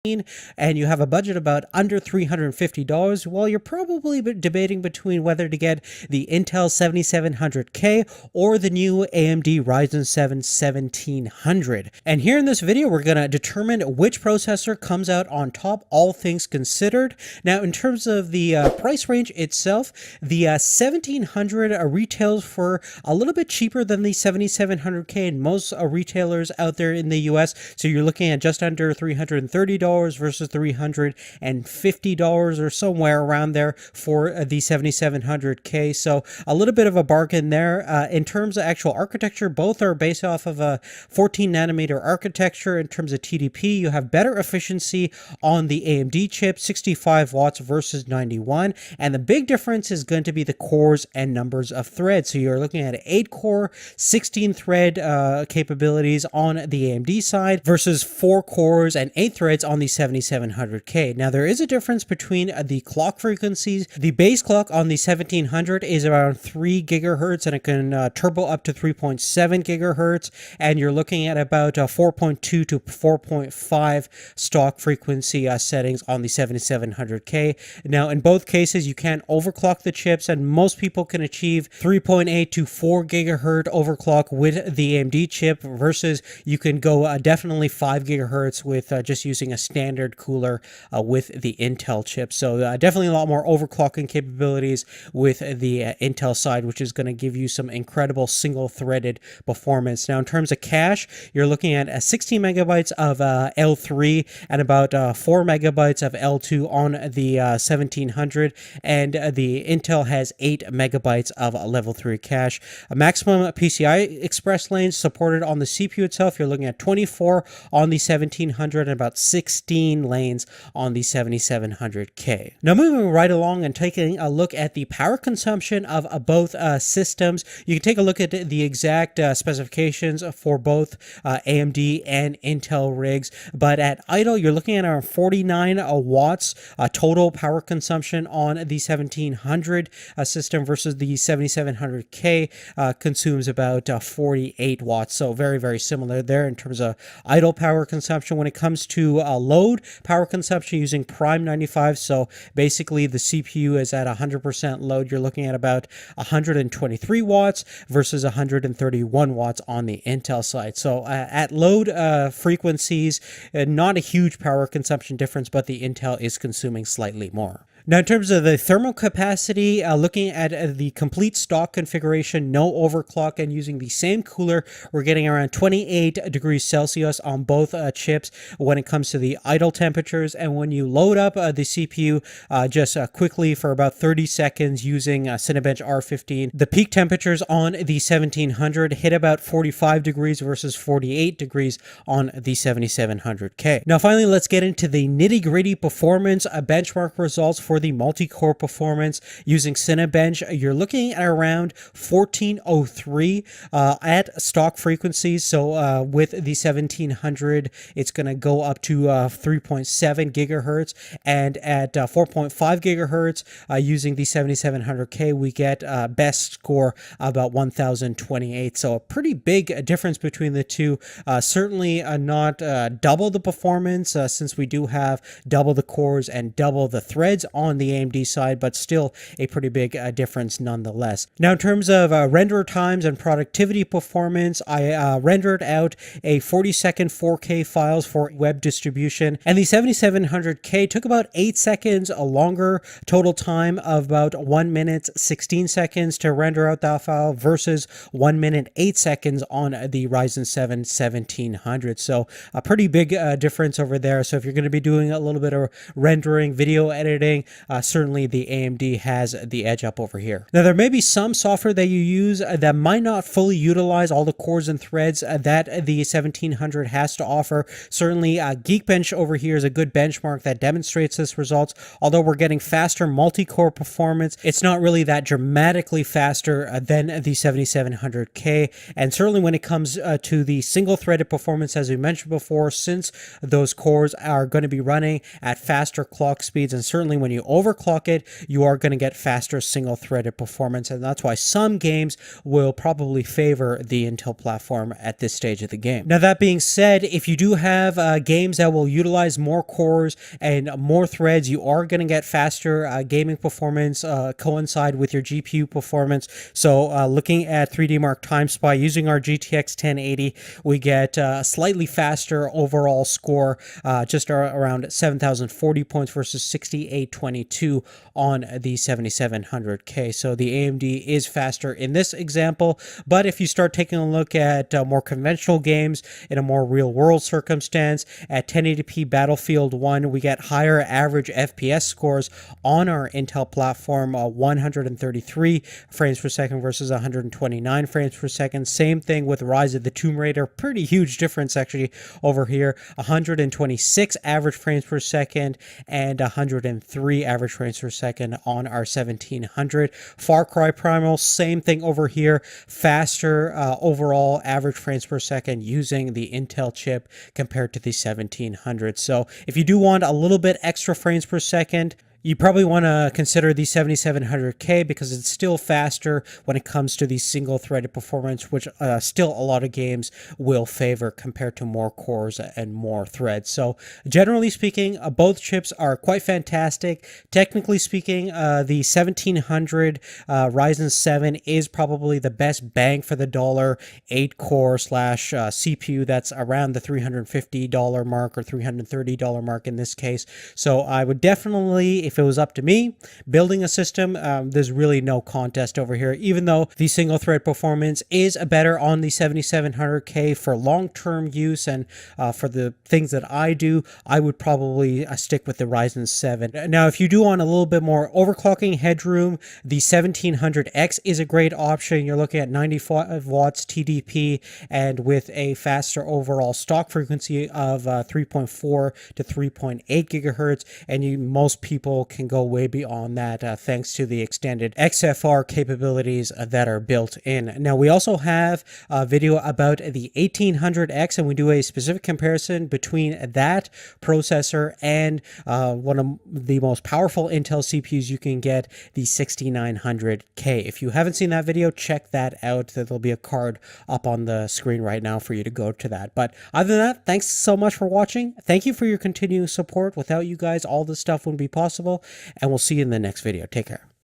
and you have a budget about under $350, well, you're probably debating between whether to get the Intel 7700K or the new AMD Ryzen 7 1700. And here in this video, we're going to determine which processor comes out on top, all things considered. Now, in terms of the price range itself, the 1700 retails for a little bit cheaper than the 7700K in most retailers out there in the US. So you're looking at just under $330 versus $350 or somewhere around there for the 7700K. So a little bit of a bargain there. In terms of actual architecture, both are based off of a 14 nanometer architecture. In terms of TDP, you have better efficiency on the AMD chip, 65 watts versus 91. And the big difference is going to be the cores and numbers of threads. So you're looking at 8 core, 16 thread capabilities on the AMD side versus 4 cores and 8 threads on the 7700K. Now, there is a difference between the clock frequencies. The base clock on the 1700 is around 3 gigahertz, and it can turbo up to 3.7 gigahertz, and you're looking at about 4.2 to 4.5 stock frequency settings on the 7700K. Now, in both cases, you can overclock the chips, and most people can achieve 3.8 to 4 gigahertz overclock with the AMD chip versus you can go definitely 5 gigahertz with just using a standard cooler with the Intel chip. So definitely a lot more overclocking capabilities with the Intel side, which is going to give you some incredible single-threaded performance. Now, in terms of cache, you're looking at 16 megabytes of L3 and about 4 megabytes of L2 on the 1700, and the Intel has 8 megabytes of level 3 cache. A maximum PCI Express lanes supported on the CPU itself, you're looking at 24 on the 1700 and about 16 lanes on the 7700K. Now, moving right along and taking a look at the power consumption of both systems, you can take a look at the exact specifications for both AMD and Intel rigs, but at idle, you're looking at around 49 watts total power consumption on the 1700 system versus the 7700K consumes about 48 watts. So very, very similar there in terms of idle power consumption. When it comes to load power consumption using Prime 95, so basically the CPU is at 100% load, you're looking at about 123 watts versus 131 watts on the Intel side. So at load frequencies, not a huge power consumption difference, but the Intel is consuming slightly more. Now, in terms of the thermal capacity, looking at the complete stock configuration, no overclock, and using the same cooler, we're getting around 28 degrees Celsius on both chips when it comes to the idle temperatures. And when you load up the CPU just quickly for about 30 seconds using Cinebench R15, the peak temperatures on the 1700 hit about 45 degrees versus 48 degrees on the 7700K. Now, finally, let's get into the nitty-gritty performance benchmark results for the multi-core performance using Cinebench. You're looking at around 1403 at stock frequencies. So with the 1700, it's going to go up to 3.7 gigahertz, and at 4.5 gigahertz using the 7700K, we get best score about 1028. So a pretty big difference between the two. Certainly not double the performance since we do have double the cores and double the threads on the AMD side, but still a pretty big difference nonetheless. Now, in terms of render times and productivity performance, I rendered out a 40-second 4K files for web distribution, and the 7700K took about 8 seconds longer, total time of about 1 minute 16 seconds to render out that file versus 1 minute 8 seconds on the Ryzen 7 1700. So a pretty big difference over there. So if you're going to be doing a little bit of rendering, video editing, certainly the AMD has the edge up over here. Now, there may be some software that you use that might not fully utilize all the cores and threads that the 1700 has to offer. Certainly, Geekbench over here is a good benchmark that demonstrates this results. Although we're getting faster multi-core performance, it's not really that dramatically faster than the 7700K. And certainly when it comes to the single-threaded performance, as we mentioned before, since those cores are going to be running at faster clock speeds, and certainly when you you overclock it, you are going to get faster single-threaded performance, and that's why some games will probably favor the Intel platform at this stage of the game. Now, that being said, if you do have games that will utilize more cores and more threads, you are going to get faster gaming performance coincide with your GPU performance. So looking at 3D Mark Time Spy using our GTX 1080, we get a slightly faster overall score, just around 7,040 points versus 6,822 on the 7700K. So the AMD is faster in this example, but if you start taking a look at more conventional games in a more real-world circumstance, at 1080p Battlefield 1, we get higher average FPS scores on our Intel platform, 133 frames per second versus 129 frames per second. Same thing with Rise of the Tomb Raider, pretty huge difference actually over here, 126 average frames per second and 103 average frames per second on our 1700. Far Cry Primal, same thing over here, faster overall average frames per second using the Intel chip compared to the 1700. So if you do want a little bit extra frames per second, you probably want to consider the 7700K because it's still faster when it comes to the single-threaded performance, which still a lot of games will favor compared to more cores and more threads. So generally speaking, both chips are quite fantastic. Technically speaking, the 1700 Ryzen 7 is probably the best bang for the dollar 8-core slash CPU that's around the $350 mark or $330 mark in this case. So I would definitely, if it was up to me, building a system, there's really no contest over here, even though the single thread performance is better on the 7700K for long-term use and for the things that I do, I would probably stick with the Ryzen 7. Now, if you do want a little bit more overclocking headroom, the 1700X is a great option. You're looking at 95 watts TDP and with a faster overall stock frequency of 3.4 to 3.8 gigahertz, and most people can go way beyond that thanks to the extended XFR capabilities that are built in. Now, we also have a video about the 1800X, and we do a specific comparison between that processor and one of the most powerful Intel CPUs you can get, the 6900K. If you haven't seen that video, check that out. There'll be a card up on the screen right now for you to go to that. But other than that, thanks so much for watching. Thank you for your continued support. Without you guys, all this stuff wouldn't be possible. And we'll see you in the next video. Take care.